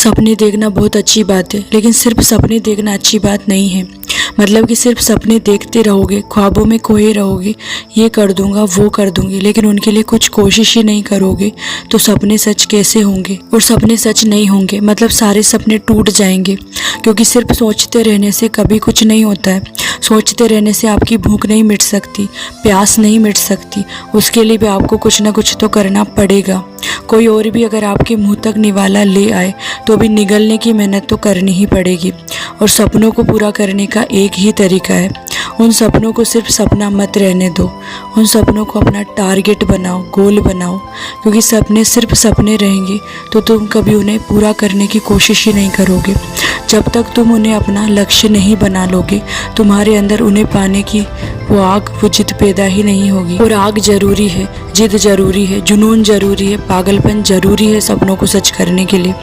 सपने देखना बहुत अच्छी बात है, लेकिन सिर्फ सपने देखना अच्छी बात नहीं है। मतलब कि सिर्फ सपने देखते रहोगे, ख्वाबों में खोए रहोगे, ये कर दूंगा वो कर दूंगी, लेकिन उनके लिए कुछ कोशिश ही नहीं करोगे तो सपने सच कैसे होंगे। और सपने सच नहीं होंगे मतलब सारे सपने टूट जाएंगे, क्योंकि सिर्फ सोचते रहने से कभी कुछ नहीं होता है। सोचते रहने से आपकी भूख नहीं मिट सकती, प्यास नहीं मिट सकती, उसके लिए भी आपको कुछ ना कुछ तो करना पड़ेगा। कोई और भी अगर आपके मुंह तक निवाला ले आए तो भी निगलने की मेहनत तो करनी ही पड़ेगी। और सपनों को पूरा करने का एक ही तरीका है, उन सपनों को सिर्फ सपना मत रहने दो, उन सपनों को अपना टारगेट बनाओ, गोल बनाओ। क्योंकि सपने सिर्फ सपने रहेंगे तो तुम कभी उन्हें पूरा करने की कोशिश ही नहीं करोगे। जब तक तुम उन्हें अपना लक्ष्य नहीं बना लोगे, तुम्हारे अंदर उन्हें पाने की वो आग, वो जिद पैदा ही नहीं होगी। और आग जरूरी है, जिद जरूरी है, जुनून जरूरी है, पागलपन जरूरी है सपनों को सच करने के लिए।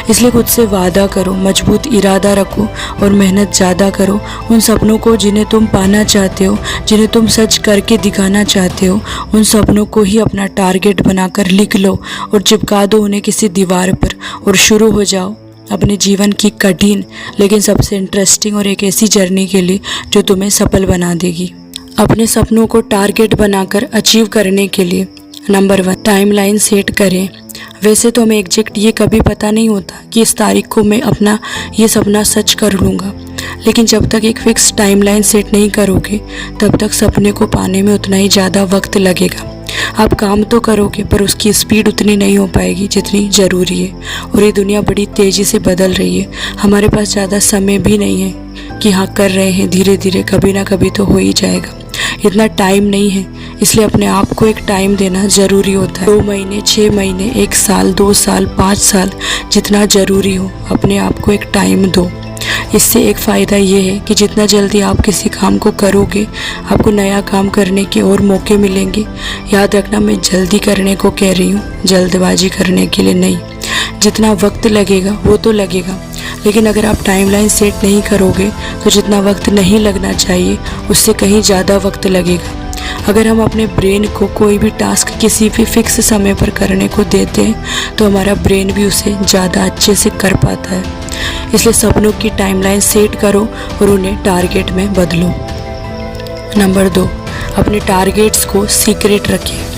इसलिए खुद से वादा करो, मजबूत इरादा रखो और मेहनत ज़्यादा करो। उन सपनों को जिन्हें तुम पाना चाहते हो, जिन्हें तुम सच करके दिखाना चाहते हो, उन सपनों को ही अपना टारगेट बनाकर लिख लो और चिपका दो उन्हें किसी दीवार पर, और शुरू हो जाओ अपने जीवन की कठिन लेकिन सबसे इंटरेस्टिंग और एक ऐसी जर्नी के लिए जो तुम्हें सफल बना देगी। अपने सपनों को टारगेट बनाकर अचीव करने के लिए नंबर 1, टाइमलाइन सेट करें। वैसे तो हमें एग्जैक्ट ये कभी पता नहीं होता कि इस तारीख को मैं अपना ये सपना सच कर लूँगा, लेकिन जब तक एक फिक्स टाइमलाइन सेट नहीं करोगे तब तक सपने को पाने में उतना ही ज़्यादा वक्त लगेगा। आप काम तो करोगे पर उसकी स्पीड उतनी नहीं हो पाएगी जितनी ज़रूरी है। और ये दुनिया बड़ी तेज़ी से बदल रही है, हमारे पास ज़्यादा समय भी नहीं है कि हाँ कर रहे हैं, धीरे धीरे कभी ना कभी तो हो ही जाएगा। इतना टाइम नहीं है, इसलिए अपने आप को एक टाइम देना ज़रूरी होता है। 2 महीने, 6 महीने, 1 साल, 2 साल, 5 साल, जितना ज़रूरी हो अपने आप को एक टाइम दो। इससे एक फ़ायदा ये है कि जितना जल्दी आप किसी काम को करोगे, आपको नया काम करने के और मौके मिलेंगे। याद रखना, मैं जल्दी करने को कह रही हूँ, जल्दबाजी करने के लिए नहीं। जितना वक्त लगेगा वो तो लगेगा, लेकिन अगर आप टाइमलाइन सेट नहीं करोगे तो जितना वक्त नहीं लगना चाहिए उससे कहीं ज़्यादा वक्त लगेगा। अगर हम अपने ब्रेन को कोई भी टास्क किसी भी फिक्स समय पर करने को देते हैं तो हमारा ब्रेन भी उसे ज़्यादा अच्छे से कर पाता है। इसलिए सपनों की टाइमलाइन सेट करो और उन्हें टारगेट में बदलो। नंबर 2, अपने टारगेट्स को सीक्रेट रखें।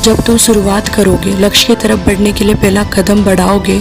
जब तुम शुरुआत करोगे, लक्ष्य की तरफ बढ़ने के लिए पहला कदम बढ़ाओगे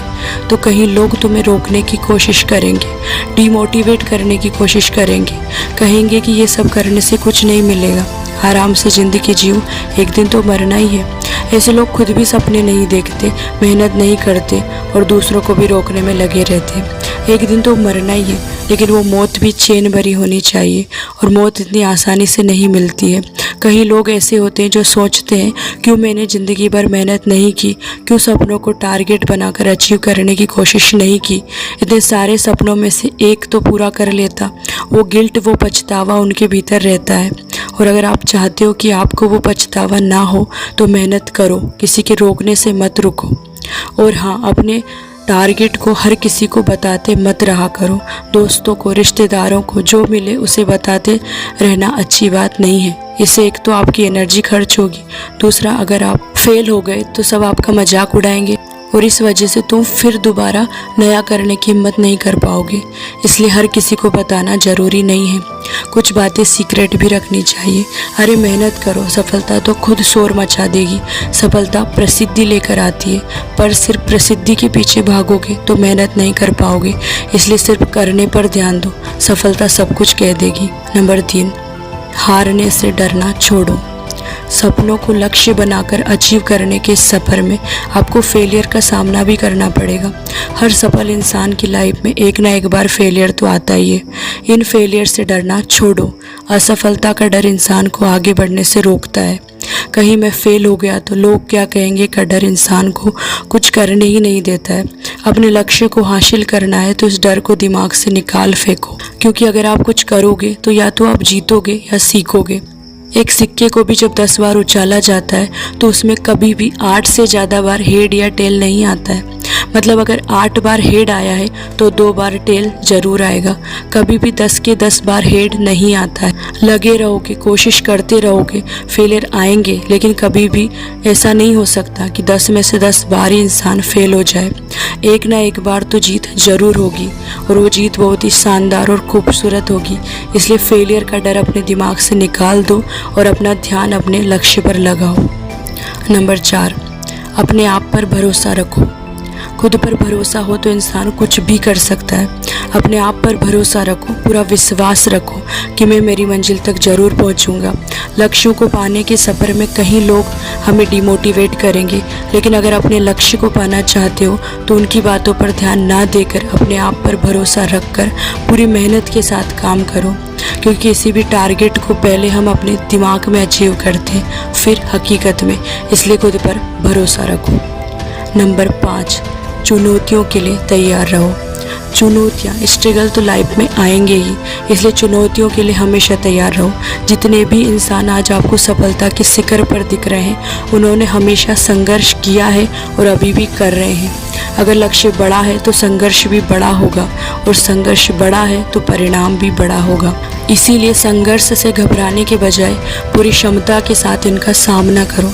तो कहीं लोग तुम्हें रोकने की कोशिश करेंगे, डिमोटिवेट करने की कोशिश करेंगे, कहेंगे कि ये सब करने से कुछ नहीं मिलेगा, आराम से ज़िंदगी जियो, एक दिन तो मरना ही है। ऐसे लोग खुद भी सपने नहीं देखते, मेहनत नहीं करते और दूसरों को भी रोकने में लगे रहते। एक दिन तो मरना ही है, लेकिन वो मौत भी चैन भरी होनी चाहिए और मौत इतनी आसानी से नहीं मिलती है। कई लोग ऐसे होते हैं जो सोचते हैं क्यों मैंने ज़िंदगी भर मेहनत नहीं की, क्यों सपनों को टारगेट बनाकर अचीव करने की कोशिश नहीं की, इतने सारे सपनों में से एक तो पूरा कर लेता। वो गिल्ट, वो पछतावा उनके भीतर रहता है। और अगर आप चाहते हो कि आपको वो पछतावा ना हो तो मेहनत करो, किसी के रोकने से मत रुको। और हाँ, अपने टारगेट को हर किसी को बताते मत रहा करो। दोस्तों को, रिश्तेदारों को, जो मिले उसे बताते रहना अच्छी बात नहीं है। इससे एक तो आपकी एनर्जी खर्च होगी, दूसरा अगर आप फेल हो गए तो सब आपका मजाक उड़ाएंगे और इस वजह से तुम फिर दोबारा नया करने की हिम्मत नहीं कर पाओगे। इसलिए हर किसी को बताना ज़रूरी नहीं है, कुछ बातें सीक्रेट भी रखनी चाहिए। अरे मेहनत करो, सफलता तो खुद शोर मचा देगी। सफलता प्रसिद्धि लेकर आती है, पर सिर्फ प्रसिद्धि के पीछे भागोगे तो मेहनत नहीं कर पाओगे। इसलिए सिर्फ करने पर ध्यान दो, सफलता सब कुछ कह देगी। नंबर 3, हारने से डरना छोड़ो। सपनों को लक्ष्य बनाकर अचीव करने के सफ़र में आपको फेलियर का सामना भी करना पड़ेगा। हर सफल इंसान की लाइफ में एक ना एक बार फेलियर तो आता ही है। इन फेलियर से डरना छोड़ो। असफलता का डर इंसान को आगे बढ़ने से रोकता है। कहीं मैं फेल हो गया तो लोग क्या कहेंगे का डर इंसान को कुछ करने ही नहीं देता है। अपने लक्ष्य को हासिल करना है तो इस डर को दिमाग से निकाल फेंको, क्योंकि अगर आप कुछ करोगे तो या तो आप जीतोगे या सीखोगे। एक सिक्के को भी जब 10 बार उछाला जाता है तो उसमें कभी भी 8 से ज़्यादा बार हेड या टेल नहीं आता है। मतलब अगर 8 बार हेड आया है तो 2 बार टेल जरूर आएगा। कभी भी 10 के 10 बार हेड नहीं आता है। लगे रहोगे, कोशिश करते रहोगे, फेलियर आएंगे, लेकिन कभी भी ऐसा नहीं हो सकता कि 10 में से 10 बार ही इंसान फेल हो जाए। एक ना एक बार तो जीत जरूर होगी और वो जीत बहुत ही शानदार और खूबसूरत होगी। इसलिए फेलियर का डर अपने दिमाग से निकाल दो और अपना ध्यान अपने लक्ष्य पर लगाओ। नंबर 4, अपने आप पर भरोसा रखो। खुद पर भरोसा हो तो इंसान कुछ भी कर सकता है। अपने आप पर भरोसा रखो, पूरा विश्वास रखो कि मैं मेरी मंजिल तक ज़रूर पहुंचूंगा। लक्ष्यों को पाने के सफ़र में कहीं लोग हमें डिमोटिवेट करेंगे, लेकिन अगर अपने लक्ष्य को पाना चाहते हो तो उनकी बातों पर ध्यान ना देकर अपने आप पर भरोसा रखकर पूरी मेहनत के साथ काम करो। क्योंकि किसी भी टारगेट को पहले हम अपने दिमाग में अचीव करते हैं, फिर हकीकत में। इसलिए खुद पर भरोसा रखो। नंबर 5, चुनौतियों के लिए तैयार रहो। चुनौतियाँ, स्ट्रगल तो लाइफ में आएंगे ही, इसलिए चुनौतियों के लिए हमेशा तैयार रहो। जितने भी इंसान आज आपको सफलता के शिखर पर दिख रहे हैं, उन्होंने हमेशा संघर्ष किया है और अभी भी कर रहे हैं। अगर लक्ष्य बड़ा है तो संघर्ष भी बड़ा होगा, और संघर्ष बड़ा है तो परिणाम भी बड़ा होगा। इसीलिए संघर्ष से घबराने के बजाय पूरी क्षमता के साथ इनका सामना करो।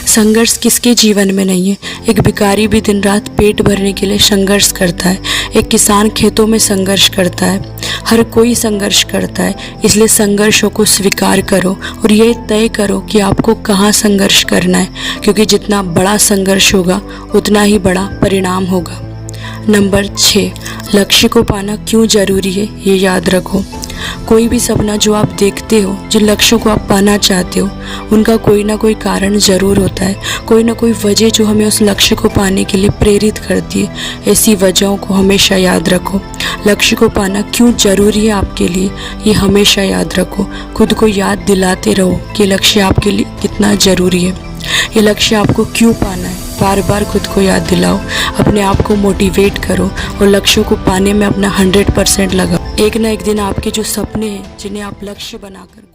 संघर्ष किसके जीवन में नहीं है? एक भिखारी भी दिन रात पेट भरने के लिए संघर्ष करता है। एक किसान खेतों में संघर्ष करता है। हर कोई संघर्ष करता है। इसलिए संघर्षों को स्वीकार करो और ये तय करो कि आपको कहाँ संघर्ष करना है, क्योंकि जितना बड़ा संघर्ष होगा उतना ही बड़ा परिणाम होगा। नंबर 6, लक्ष्य को पाना क्यों जरूरी है ये याद रखो। कोई भी सपना जो आप देखते हो, जिन लक्ष्यों को आप पाना चाहते हो, उनका कोई ना कोई कारण ज़रूर होता है। कोई ना कोई वजह जो हमें उस लक्ष्य को पाने के लिए प्रेरित करती है। ऐसी वजहों को हमेशा याद रखो। लक्ष्य को पाना क्यों ज़रूरी है आपके लिए, ये हमेशा याद रखो। खुद को याद दिलाते रहो कि लक्ष्य आपके लिए कितना ज़रूरी है। ये लक्ष्य आपको क्यों पाना है, बार बार खुद को याद दिलाओ। अपने आप को मोटिवेट करो और लक्ष्यों को पाने में अपना 100% लगाओ। एक ना एक दिन आपके जो सपने हैं, जिन्हें आप लक्ष्य बनाकर